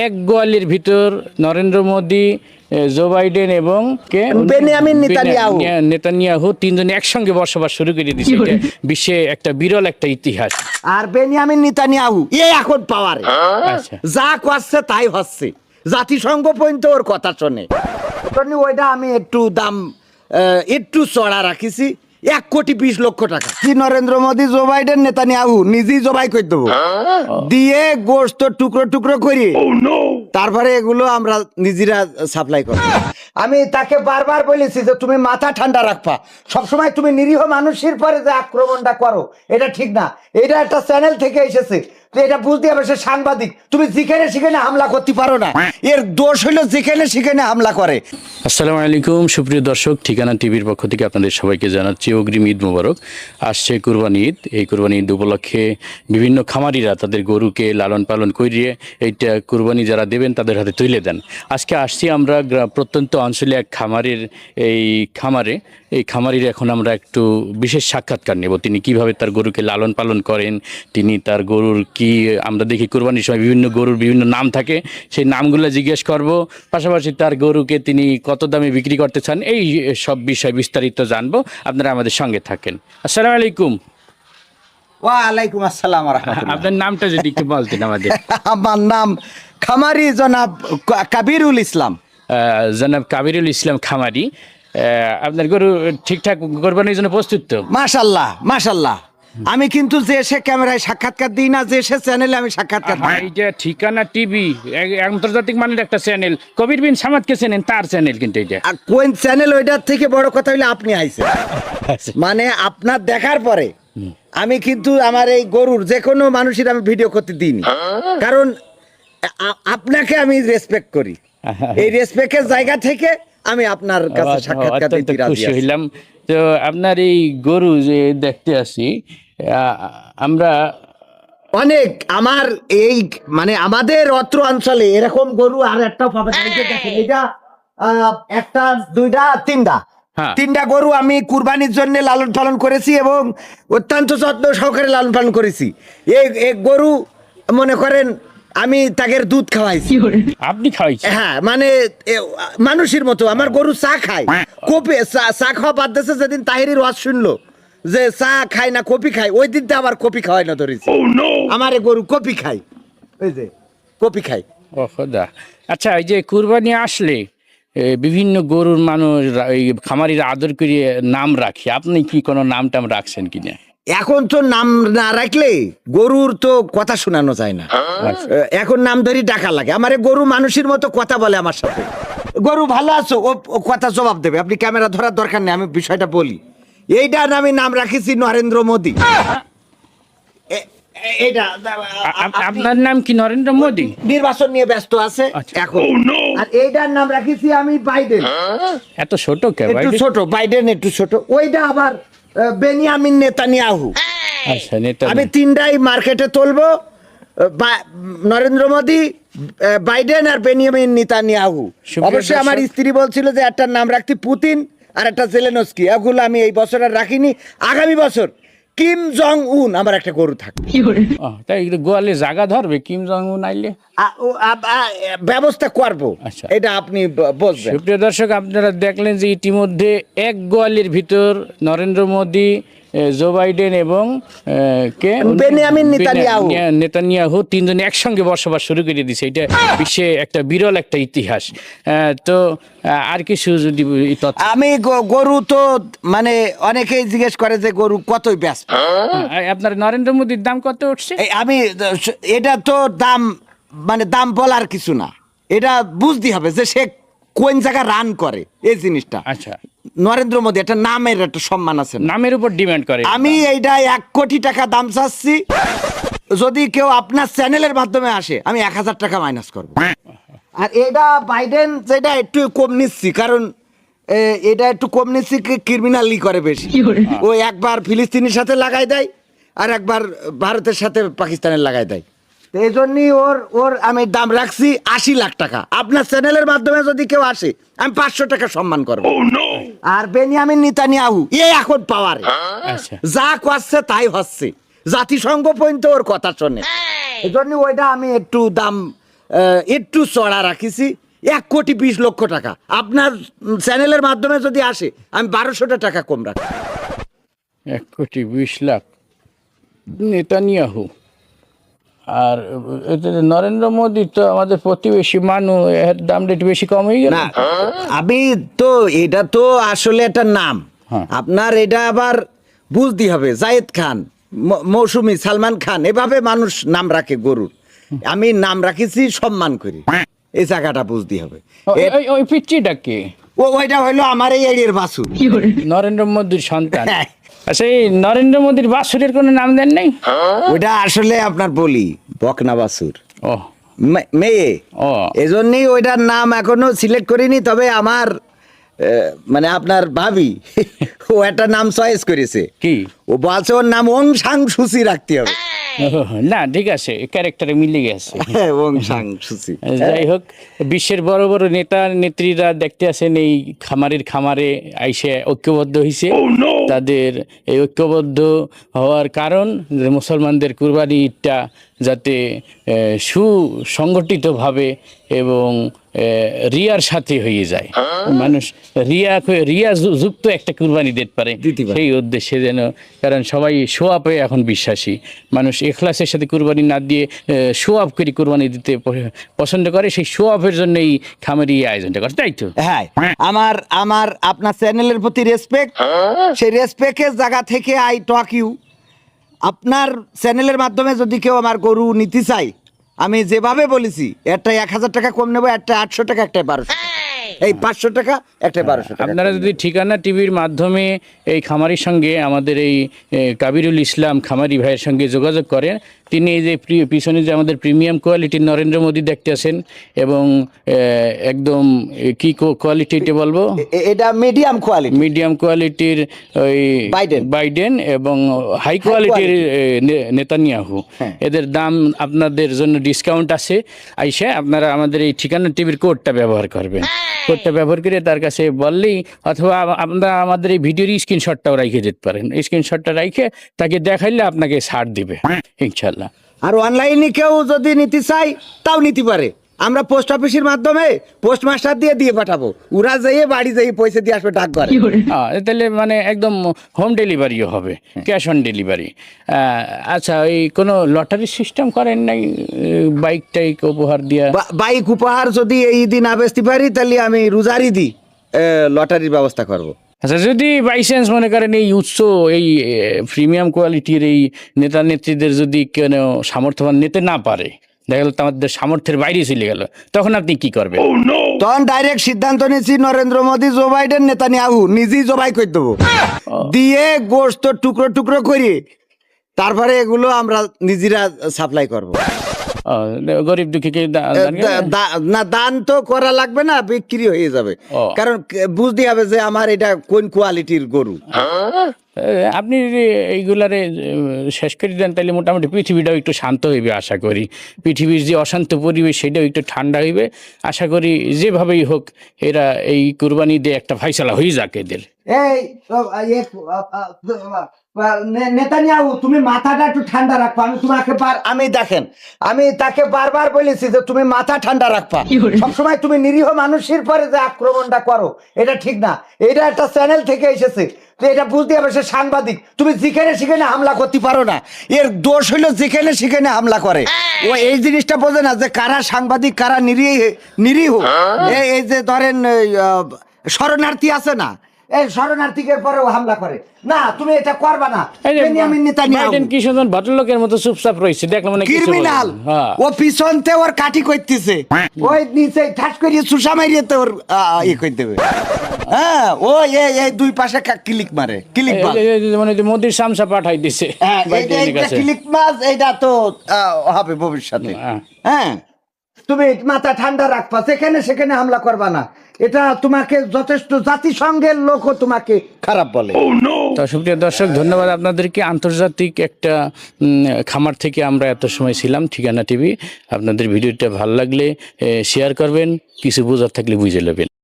এক গোয়ালের ভিতর Narendra Modi, Joe Biden এবং বেনিয়ামিন নেতানিয়াহু তিনজনে একসঙ্গে বসবাস শুরু করে দিয়েছে। এটা বিশ্বে একটা বিরল একটা ইতিহাস। আর বেনিয়ামিন নেতানিয়াহু এখন পাওয়ারে, আচ্ছা, যা করছে তাই হচ্ছে। জাতিসংঘ পর্যন্ত ওর কথা শোনে। ওইটা আমি একটু দাম একটু চড়া রাখিছি, 1,20,00,000 টাকা। কি Narendra Modi, Joe Biden, Netanyahu নিজেই জবাই করে দেবো, দিয়ে গোশত টুকরো টুকরো করি, তারপরে এগুলো আমরা নিজেরা সাপ্লাই করি। আমি তাকে বারবার বলেছি যে তুমি মাথা ঠান্ডা রাখবা, সবসময় তুমি নিরীহ মানুষের পরে যে আক্রমণটা করো এটা ঠিক না। এটা একটা চ্যানেল থেকে এসেছে, তো এটা বুঝতে হবে সে সাংবাদিক। তুমি যেখানে সেখানে হামলা করতে পারো না, এর দোষ হইলো যেখানে সেখানে হামলা করে। আসসালামু আলাইকুম সুপ্রিয় দর্শক, ঠিকানা টিভির পক্ষ থেকে আপনাদের সবাইকে জানাচ্ছি অগ্রিম ঈদ মোবারক। আসছে কুরবানি ঈদ। এই কুরবানি ঈদ উপলক্ষে বিভিন্ন খামারিরা তাদের গরুকে লালন পালন করিয়ে এইটা কুরবানি যারা দেবেন তাদের হাতে তুলে দেন। আজকে আসছি আমরা প্রত্যন্ত অঞ্চলে এক খামারের খামারে। এই খামারির এখন আমরা একটু বিশেষ সাক্ষাৎকার নেব। তিনি কিভাবে তার গরুকে লালন পালন করেন, তিনি তার গরুর কি, আমরা দেখি কুরবানির সময় বিভিন্ন গরুর বিভিন্ন নাম থাকে, সেই নামগুলো জিজ্ঞেস করব। পাশাপাশি তার গরুকে তিনি কত দামে বিক্রি করতে চান, এই সব বিষয় বিস্তারিত জানবো। আপনারা আমাদের সঙ্গে থাকেন। আসসালামু আলাইকুম। ওয়ালাইকুম আসসালাম ওয়া রাহমাতুল্লাহ। আপনার নামটা যদি একটু বলতেন আমাদের। আমার নাম খামারি জনাব কাবিরুল ইসলাম। জনাব কাবিরুল ইসলাম খামারি। আপনার গরু ঠিকঠাক কোরবানির জন্য প্রস্তুত তো? মাশাল্লাহ মাশাল্লাহ। আমি কিন্তু যে সে ক্যামেরায় সাক্ষাৎকার দিই না, যে সে চ্যানেলে আমি সাক্ষাৎকার দিই। এইটা ঠিকানা টিভি, আন্তর্জাতিক মানের একটা চ্যানেল। কবির বিন সামাদকে চেনেন, তার চ্যানেল কিন্তু এটা। আর কোন চ্যানেল, ওইটার থেকে বড় কথা হইলে আপনি আইছেন। মানে আপনার দেখার পরে আমি কিন্তু আমার এই গরুর যে কোনো মানুষের আমি ভিডিও করতে দিইনি, কারণ আপনাকে আমি রেসপেক্ট করি। এই রেসপেক্টের জায়গা থেকে আমি আপনার কাছে সাক্ষাৎকার দিতে রাজি খুশি আছি। হইলাম। তো আপনার এই গরু যে দেখতে আসি আমরা, অনেক আমার এই মানে আমাদের অত্র অঞ্চলে এরকম গরু আর একটাও পাবেন না। এই যে দেখেন, এটা একটা, দুইটা, তিনটা গরু আমি কুরবানির জন্য লালন পালন করেছি এবং অত্যন্ত যত্ন সহকারে লালন পালন করেছি। এই গরু মনে করেন আমি তাকে দুধ খাওয়াইছি। আপনি খাওয়াইছেন? হ্যাঁ, মানে মানুষের মতো আমার গরু চা খায়। কপি চা খাওয়া বাদ দিয়েছে যেদিন তাহিরির ওয়াজ শুনলো যে চা খায় না কপি খায়, ওই দিন আবার কপি খাওয়াই না ধরেছি। আমার গরু কপি খায়, ওই যে কপি খায়। ও খোদা। আচ্ছা, এই যে কুরবানি আসলে বিভিন্ন গরুর মানুষ এই খামারিরা আদর করে নাম রাখে, আপনি কি কোনো নাম টাম রাখছেন কিনা? এখন তো নাম না রাখলে গরুর তো কথা শোনানো যায় না। এখন নাম ধরি ডাকা লাগে। আমার গরু মানুষের মতো কথা বলে আমার সাথে। গরু ভালো আছো, ও কথা জবাব দেবে। আপনি ক্যামেরা ধরার দরকার নেই, আমি বিষয়টা বলি। এইটার আমি নাম রাখেছি নরেন্দ্র মোদী। আপনার নাম কি নরেন্দ্র মোদী? নির্বাচন নিয়ে ব্যস্ত আছে এখন। আর এইটার নাম রাখেছি আমি বাইডেন। এত ছোট কে? একটু ছোট, বাইডেন একটু ছোট। ওইটা আবার বেনিয়ামিন নেতানিয়াহু। আচ্ছা, আমি তিনটাই মার্কেটে তুলবো, নরেন্দ্র মোদী, বাইডেন আর বেনিয়ামিন নেতানিয়াহু। অবশ্যই আমার স্ত্রী বলছিল যে একটা নাম রাখতে পুতিন আর একটা জেলেনস্কি, এগুলো আমি এই বছর আর রাখিনি। আগামী বছর কিম জং উন আমার একটা গরু থাকবে। তাই গোয়ালে জায়গা ধরবে কিম জং উন আইলে? ব্যবস্থা করবো, এটা আপনি বলবেন। সুপ্রিয় দর্শক, আপনারা দেখলেন যে ইতিমধ্যে এক গোয়ালের ভিতর নরেন্দ্র মোদী, জো বাইডেন এবং বেনিয়ামিন নেতানিয়াহু তিনজনে একসঙ্গে বসবাস শুরু করে দিয়েছে। এটা বিশ্বে একটা বিরল একটা ইতিহাস। তো আর কিছু যদি আমি গরু তো মানে অনেকেই জিজ্ঞেস করে যে গরু কতই ব্যস্ত। আপনার নরেন্দ্র মোদীর দাম কত উঠছে? আমি এটা তো দাম মানে দাম বলার কিছু না, এটা বুঝতে হবে যে সে কোন জায়গা রান করে এই জিনিসটা। আচ্ছা, নরেন্দ্র মোদী একটা নামের একটা সম্মান আছে, নামের উপর ডিমান্ড করে। আমি এইটা 1 কোটি টাকা দাম চাচ্ছি। যদি কেউ আপনার চ্যানেলের মাধ্যমে আসে আমি 1000 টাকা মাইনাস করবো। আর এটা বাইডেন যেটা একটু কম নিচ্ছি, কারণ এটা একটু কম নিচ্ছি, ক্রিমিনালি করে বেশি। ও একবার ফিলিস্তিনের সাথে লাগাই দেয় আর একবার ভারতের সাথে পাকিস্তানের লাগাই দেয়। এই জন্যই ওর আমি দাম রাখছি 80 লাখ টাকা। আপনার চ্যানেলের মাধ্যমে যদি কেউ আসে আমি 500 টাকা সম্মান করবো। আর বেনিয়ামিন নেতানিয়াহু এখন পাওয়ারে, যা করছে তাই হচ্ছে। জাতিসংঘ পর্যন্ত ওর কথা শোনে। এই জন্য ওইটা আমি একটু দাম একটু চড়া রাখিছি 1,20,00,000 টাকা। আপনার চ্যানেলের মাধ্যমে যদি আসে আমি 1200 টাকা কম রাখি। 1,20,00,000 নেতানিয়াহু। আর এতে নরেন্দ্র মোদী তো আমাদের প্রতিবেশী মানুষ, এর দামটা একটু বেশি কম হয়ে গেল না আমি তো এটা তো আসলে একটা নাম, হ্যাঁ। আপনার এটা আবার বুঝতে হবে। জায়েদ খান, মৌসুমী, সালমান খান, এভাবে মানুষ নাম রাখে গরুর। আমি নাম রাখিছি সম্মান করি, এই জায়গাটা বুঝতে হবে। ওই পিচ্চিটা কে? ওইটা হইলো আমার এই এরিয়ার বাছুর। নরেন্দ্র মোদীর সন্তান। আচ্ছা, এই নরেন্দ্র মোদীর বাছুরের কোনো নাম দেন নাই? ওইটা আসলে আপনার বলি বকনা বাছুর, ও মেয়ে, ও এজন্যই ওইটার নাম এখনো সিলেক্ট করিনি। তবে আমার মানে আপনার ভাবি ও একটা নাম চয়েস করেছে। কি? ও বলছে ওর নাম ওং সাং সুচি রাখতে হবে। না ঠিক আছে, ক্যারেক্টারে মিলে গেছে। ওং সাং সুচি। যাই হোক, বিশ্বের বড় বড় নেতা নেত্রীরা দেখতে আসেন এই খামারে আইসে ঐক্যবদ্ধ হয়েছে। তাদের এই ঐক্যবদ্ধ হওয়ার কারণ যে মুসলমানদের কুরবানি ঈদটা যাতে সুসংগঠিতভাবে এবং রিয়ার সাথে হয়ে যায়, মানুষ রিয়া যুক্ত একটা কুরবানি দিতে পারে, সেই উদ্দেশ্যে যেন। কারণ সবাই শো আপে এখন বিশ্বাসী, মানুষ এখলাসের সাথে কুরবানি না দিয়ে শো আপ করে কুরবানি দিতে পছন্দ করে। সেই শো আপের জন্য এই খামারি আয়োজনটা করে, তাই তো? হ্যাঁ, আমার আপনার চ্যানেলের প্রতি রেসপেক্ট, সেই রেসপেক্টের জায়গা থেকে আই টক ইউ। আপনার চ্যানেলের মাধ্যমে যদি কেউ আমার গরু নিতে চাই, আমি যেভাবে বলেছি, একটা 1,000 টাকা কম নেবো, একটা 800 টাকা, একটা 1200 টাকা, এই 500 টাকা, একটা 1200 টাকা। আপনারা যদি ঠিকানা টিভির মাধ্যমে এই খামারির সঙ্গে, আমাদের এই কাবিরুল ইসলাম খামারি ভাইয়ের সঙ্গে যোগাযোগ করেন, তিনি এই যে পিছনে যে আমাদের প্রিমিয়াম কোয়ালিটির নরেন্দ্র মোদী দেখতে আছেন, এবং একদম কি কোয়ালিটিতে বলবো, এটা মিডিয়াম কোয়ালিটির ওই বাইডেন এবং হাই কোয়ালিটির নেতানিয়াহু, এদের দাম আপনাদের জন্য ডিসকাউন্ট আছে। আইসা আপনারা আমাদের এই ঠিকানা টিভির কোডটা ব্যবহার করবেন। কোডটা ব্যবহার করে তার কাছে বললেই, অথবা আপনারা আমাদের এই ভিডিওর স্ক্রিনশটটাও রাখে যেতে পারেন। স্ক্রিনশটটা রাখে তাকে দেখাইলে আপনাকে ছাড় দিবে ইনশাল্লাহ। আর অনলাইনে কেউ যদি নিতে চাই তাও নিতে পারে। আমরা পোস্ট অফিসের মাধ্যমে পোস্টমাস্টার দিয়ে পাঠাবো, ওরা যেয়ে বাড়ি যেয়ে পয়সা দিয়ে আসবে ডাক করে। তাহলে মানে একদম হোম ডেলিভারিও হবে, ক্যাশ অন ডেলিভারি। আচ্ছা, এই কোনো লটারি সিস্টেম করেন নাই? বাইক টাইক উপহার দিয়া? বাইক উপহার যদি এই দিন না বেচতে পারি, তাহলে আমি রোজারি দিই লটারির ব্যবস্থা করব। আচ্ছা, যদি বাই চান্স মনে করেন এই উৎস, এই প্রিমিয়াম কোয়ালিটির এই নেতা নেত্রীদের যদি কেন সামর্থ্যবান নিতে না পারে, দেখা গেল আমাদের সামর্থ্যের বাইরে চলে গেল, তখন আপনি কি করবেন? তখন ডাইরেক্ট সিদ্ধান্ত নিয়েছি, Narendra Modi, Joe Biden, Netanyahu নিজেই জবাই করে দেবো, দিয়ে গোশত টুকরো টুকরো করে তারপরে এগুলো আমরা নিজেরা সাপ্লাই করব। গরিব দুঃখীকে না, দান তো করা লাগবে না, বিক্রি হয়ে যাবে। কারণ বুঝতে হবে যে আমার এটা কোন কোয়ালিটির গরু। আপনি যদি এইগুলারে শেষ করে দেন, তাহলে মোটামুটি পৃথিবীটাও একটু শান্ত হইবে আশা করি। পৃথিবীর যে অশান্ত পরিবেশ, সেটাও একটু ঠান্ডা হইবে আশা করি। যেভাবেই হোক, এরা এই কুরবানি দিয়ে একটা ফাইসালা হয়ে যাক এদের। এই নেতানিয়াহু, তুমি মাথাটা একটু ঠান্ডা রাখবা। আমি দেখেন, আমি তাকে বারবার বলেছি যে তুমি মাথা ঠান্ডা রাখবা। সবসময় তুমি নিরীহ মানুষের পরে যে আক্রমণটা করো, এটা ঠিক না। এটা একটা চ্যানেল থেকে এসেছে, তো এটা বুঝতে হবে সে সাংবাদিক। তুমি যেখানে সেখানে হামলা করতে পারো না। এর দোষ হইলো যেখানে সেখানে হামলা করে। ও এই জিনিসটা বোঝে না যে কারা সাংবাদিক, কারা নিরীহ। এই যে ধরেন শরণার্থী আছে না, এই শরণার্থীদের পরেও হামলা করে না, তুমি এটা করবা না। কি সুন্দর ভদ্রলোকের মতো চুপচাপ রয়েছে, দেখলাম মানে ক্রিমিনাল। ও পিছনতে ওর কাটি করতেছে, ওই নিচে ঠাস করিয়ে চুষা মারিয়ে তো ওর ইয়ে করে দেবে। হ্যাঁ, ও এই দুই পাশে ক্লিক মারে, ক্লিক মানে মোদির সামসা পাঠাই দিছে। ক্লিক মাছ এইটা তো হবে ভবিষ্যতে। হ্যাঁ, তুমি মাথা ঠান্ডা রাখবা, যেখানে সেখানে হামলা করবা না। এটা তোমাকে যথেষ্ট, জাতিসংঘের লোকও তোমাকে খারাপ বলে। তো সুপ্রিয় দর্শক, ধন্যবাদ আপনাদেরকে। আন্তর্জাতিক একটা খামার থেকে আমরা এত সময় ছিলাম ঠিকানা টিভি। আপনাদের ভিডিওটা ভালো লাগলে শেয়ার করবেন, কিছু বোঝার থাকলে বুঝে নেবেন।